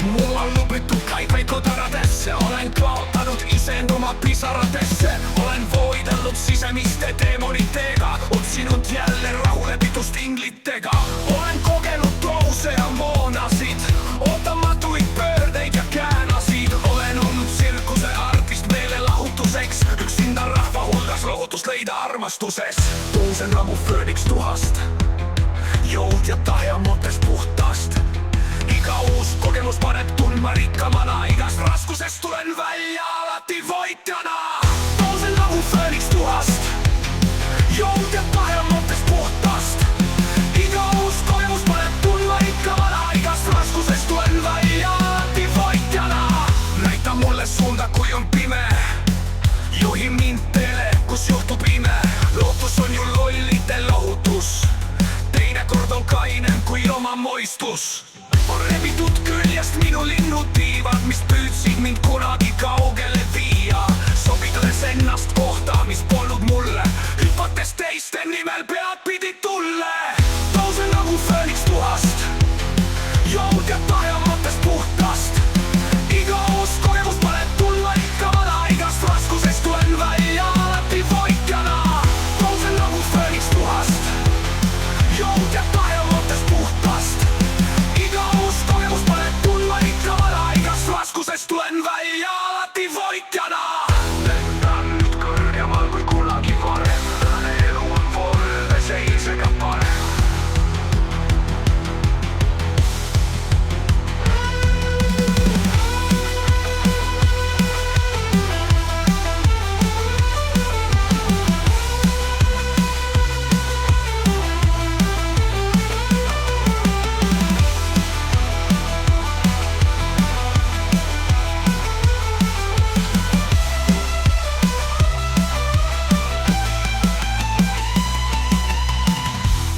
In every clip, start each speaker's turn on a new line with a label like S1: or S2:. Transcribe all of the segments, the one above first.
S1: Mulla on lupittu kaipei kotaratesse. Olen kaottanut isenduma pisaratesse. Olen voitellut sisemiste demonitteega. Otsinut jälleen rahulepitust inglittega. Olen kokenut tousea moonasit. Otamatuit pöördeid ja käänasid. Olen ollut sirkuse artist meille lahutuseks. Yksinda rahva hulgas lohutust leida armastuses. Tousen ramu Phoenix tuhast. Jout ja tahja montes puhtaast. Iga uus kokemus paneb tundma rikkamana. Igast raskusest tulen välja alati voitjana. Tousen ramu Phoenix tuhast. Jout ja tahja montes puhtaast. Iga uus kokemus paneb tundma rikkamana. Igast raskusest tulen välja alati voitjana. Näita mulle suunda kui on pime. Juhi mind teele kus juhtub ime. Lootus on ju lollite lohutus. Teinekord on kainem kui oma moistus. On rebitud küljest minu linnutiivad, mis püüdsid mind kunagi kaugele viia. Sobitades ennast kohta, mis polnud mulle. Hüpates teiste nimel pead pidid tulle. Tousen nagu Phoenix tuhast. Joud ja tahja mõttest puhtast. Iga uus kogemus paneb tundma rikkamana. Igast raskusest tulen välja alati voitjana. Tousen nagu Phoenix tuhast. Joud ja tahja mõttest puhtast. Raskusest tulen välja alati voitjana. Lendan nüüd kõrgemal kui kunagi varem. Elu on võrdes eilsega parem.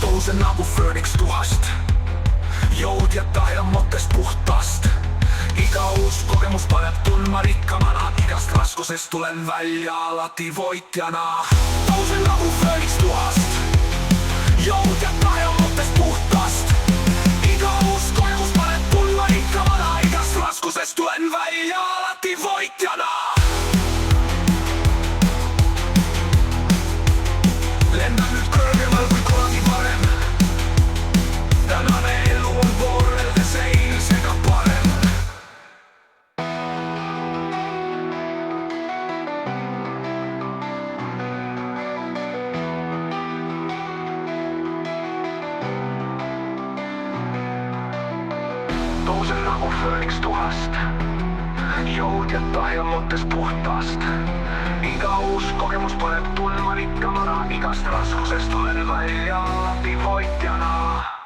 S1: Tousen nagu Phoenix tuhast. Joud ja tahja mõttest puhtast. Iga uus kogemus paneb tundma rikkamana. Igast raskusest tulen välja alati voitjana. Tousen nagu Phoenix tuhast. Joud ja tahja mõttest puhtast. Iga uus kogemus paneb tundma rikkamana. Igast raskusest tulen välja alati voitjana. Lendan nüüd kõrgemal kui kunagi varem. Tänane elu on võrreldes eilsega parem. Tousen nagu Phoenix tuhast. Joud ja tahja mõttest puhtast. Iga uus kogemus paneb tundma rikkamana. Igast raskusest tulen välja alati voitjana.